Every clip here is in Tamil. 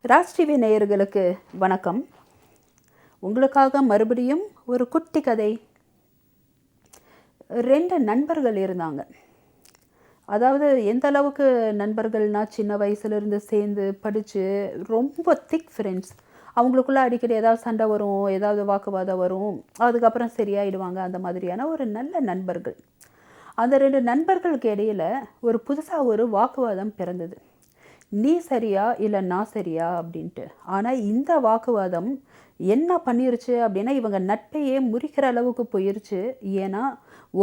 ராஜ் டிவி நேயர்களுக்கு வணக்கம். உங்களுக்காக மறுபடியும் ஒரு குட்டி கதை. 2 நண்பர்கள் இருந்தாங்க. அதாவது எந்த அளவுக்கு நண்பர்கள்னா, சின்ன வயசுலேருந்து சேர்ந்து படித்து ரொம்ப திக் ஃப்ரெண்ட்ஸ். அவங்களுக்குள்ள அடிக்கடி ஏதாவது சண்டை வரும், ஏதாவது வாக்குவாதம் வரும், அதுக்கப்புறம் சரியாயிடுவாங்க. அந்த மாதிரியான ஒரு நல்ல நண்பர்கள். அந்த 2 நண்பர்களுக்கு இடையில் ஒரு புதுசாக ஒரு வாக்குவாதம் பிறந்தது. நீ சரியா இல்லை நான் சரியா அப்படின்ட்டு. ஆனால் இந்த வாக்குவாதம் என்ன பண்ணிருச்சு அப்படின்னா, இவங்க நட்பையே முறிக்கிற அளவுக்கு போயிருச்சு. ஏன்னா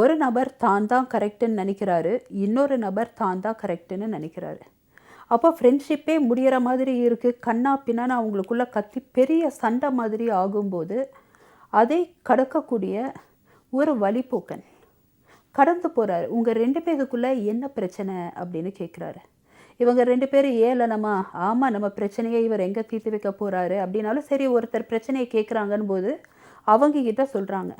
ஒரு நபர் தான் தான் கரெக்டுன்னு நினைக்கிறாரு, இன்னொரு நபர் தான் தான் கரெக்டுன்னு நினைக்கிறாரு. அப்போ ஃப்ரெண்ட்ஷிப்பே முடிகிற மாதிரி இருக்குது. கண்ணா பின்னான்னு அவங்களுக்குள்ள கத்தி பெரிய சண்டை மாதிரி ஆகும்போது அதை கடக்கக்கூடிய ஒரு வழிப்போக்கன் கடந்து போகிறாரு. உங்கள் 2 பேருக்குள்ளே என்ன பிரச்சனை அப்படின்னு கேட்குறாரு. இவங்க 2 பேரும் ஏளனமா, ஆமாம் நம்ம பிரச்சனையை இவர் எங்கே தீர்த்து வைக்க போகிறாரு அப்படின்னாலும் சரி, ஒருத்தர் பிரச்சனையை கேட்குறாங்கன்னு போது அவங்கக்கிட்ட சொல்கிறாங்க.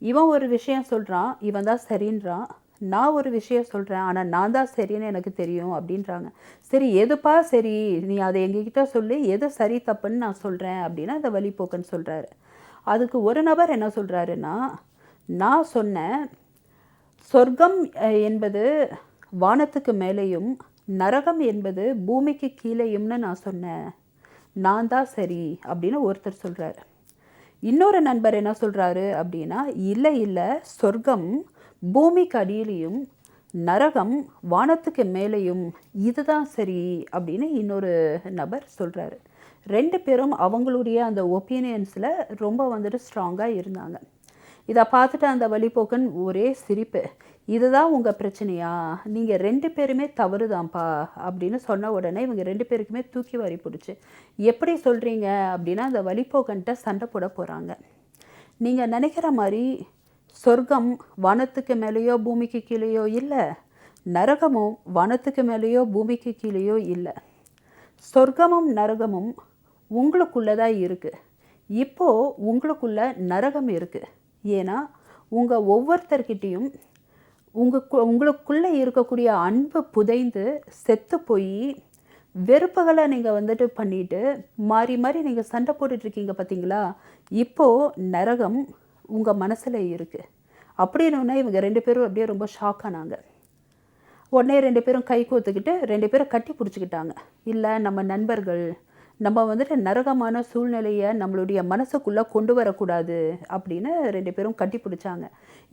இவன் ஒரு விஷயம் சொல்கிறான், இவன் தான் சரின்றான். நான் ஒரு விஷயம் சொல்கிறேன், ஆனால் நான் தான் சரின்னு எனக்கு தெரியும் அப்படின்றாங்க. சரி எதுப்பா சரி, நீ அதை எங்ககிட்ட சொல்லி எது சரி தப்புன்னு நான் சொல்கிறேன் அப்படின்னு அந்த வழிப்போக்கன்னு சொல்கிறாரு. அதுக்கு ஒரு நபர் என்ன சொல்கிறாருன்னா, நான் சொன்னேன் சொர்க்கம் என்பது வானத்துக்கு மேலேயும் நரகம் என்பது பூமிக்கு கீழேயும்னு நான் சொன்னேன், நான் தான் சரி அப்படின்னு ஒருத்தர் சொல்கிறாரு. இன்னொரு நண்பர் என்ன சொல்கிறாரு அப்படின்னா, இல்லை இல்லை, சொர்க்கம் பூமிக்கு அடியிலையும் நரகம் வானத்துக்கு மேலேயும், இதுதான் சரி அப்படின்னு இன்னொரு நபர் சொல்கிறாரு. 2 பேரும் அவங்களுடைய அந்த ஒப்பீனியன்ஸில் ரொம்ப ஸ்ட்ராங்காக இருந்தாங்க. இதை பார்த்துட்டு அந்த வழிப்போக்கன் ஒரே சிரிப்பு. இதுதான் உங்கள் பிரச்சனையா, நீங்கள் 2 பேருமே தவறுதான்ப்பா அப்படின்னு சொன்ன உடனே இவங்க 2 பேருக்குமே தூக்கி வாரி பிடிச்சி, எப்படி சொல்கிறீங்க அப்படின்னா அந்த வழிப்போக்கன்ட்ட சண்டை போட போகிறாங்க. நீங்கள் நினைக்கிற மாதிரி சொர்க்கம் வானத்துக்கு மேலேயோ பூமிக்கு கீழேயோ இல்லை, நரகமும் வானத்துக்கு மேலேயோ பூமிக்கு கீழேயோ இல்லை. சொர்க்கமும் நரகமும் உங்களுக்குள்ளே தான் இருக்குது. இப்போது உங்களுக்குள்ள நரகம் இருக்குது. ஏன்னா உங்கள் ஒவ்வொருத்தர்கிட்டையும் உங்களுக்குள்ளே இருக்கக்கூடிய அன்பு புதைந்து செத்து போய் வெறுப்புகளை நீங்கள் பண்ணிவிட்டு மாறி மாறி நீங்கள் சண்டை போட்டுட்ருக்கீங்க பார்த்தீங்களா. இப்போது நரகம் உங்கள் மனசில் இருக்குது அப்படின்னோடனே இவங்க 2 பேரும் அப்படியே ரொம்ப ஷாக் ஆனாங்க. உடனே 2 பேரும் கை கோத்துக்கிட்டு 2 பேரும் கட்டி பிடிச்சிக்கிட்டாங்க. இல்லை, நம்ம நண்பர்கள், நம்ம நரகமான சூழ்நிலையை நம்மளுடைய மனசுக்குள்ளே கொண்டு வரக்கூடாது அப்படின்னு 2 பேரும் கட்டி பிடிச்சாங்க.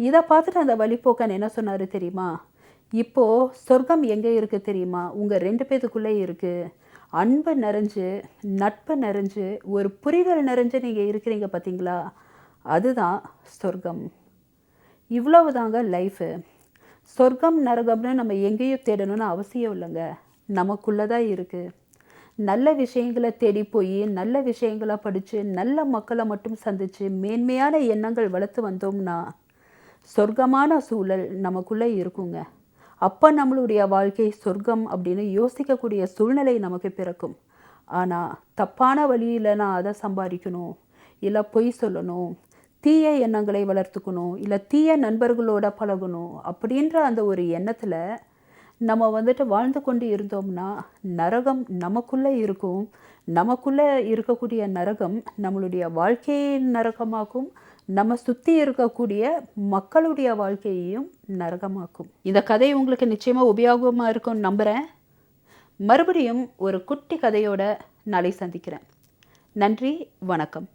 இதை பார்த்துட்டு அந்த வழிப்போக்கன் என்ன சொன்னார் தெரியுமா, இப்போது சொர்க்கம் எங்கே இருக்குது தெரியுமா, உங்கள் 2 பேத்துக்குள்ளே இருக்குது. அன்பு நிறைஞ்சு, நட்பு நிறைஞ்சு, ஒரு புரிதல் நிறைஞ்சு நீங்கள் இருக்கிறீங்க பார்த்தீங்களா, அதுதான் சொர்க்கம். இவ்வளவு தாங்க லைஃபு. சொர்க்கம் நரகம்னு நம்ம எங்கேயும் தேடணும்னு அவசியம் இல்லைங்க, நமக்குள்ளே தான் இருக்குது. நல்ல விஷயங்களை தேடி போய் நல்ல விஷயங்களை படித்து நல்ல மக்களை மட்டும் சந்தித்து மேன்மையான எண்ணங்கள் வளர்த்து வந்தோம்னா சொர்க்கமான சூழல் நமக்குள்ளே இருக்குங்க. அப்போ நம்மளுடைய வாழ்க்கை சொர்க்கம் அப்படின்னு யோசிக்கக்கூடிய சூழ்நிலை நமக்கு பிறக்கும். ஆனால் தப்பான வழியில் நான் அதை சம்பாதிக்கணும், இல்லை பொய் சொல்லணும், தீய எண்ணங்களை வளர்த்துக்கணும், இல்லை தீய நண்பர்களோட பழகணும் அப்படின்ற அந்த ஒரு எண்ணத்தில் நம்ம வாழ்ந்து கொண்டு இருந்தோம்னா நரகம் நமக்குள்ளே இருக்கும். நமக்குள்ளே இருக்கக்கூடிய நரகம் நம்மளுடைய வாழ்க்கையை நரகமாக்கும், நம்ம சுற்றி இருக்கக்கூடிய மக்களுடைய வாழ்க்கையையும் நரகமாக்கும். இந்த கதை உங்களுக்கு நிச்சயமாக உபயோகமாக இருக்கும்னு நம்புகிறேன். மறுபடியும் ஒரு குட்டி கதையோட நாளை சந்திக்கிறேன். நன்றி, வணக்கம்.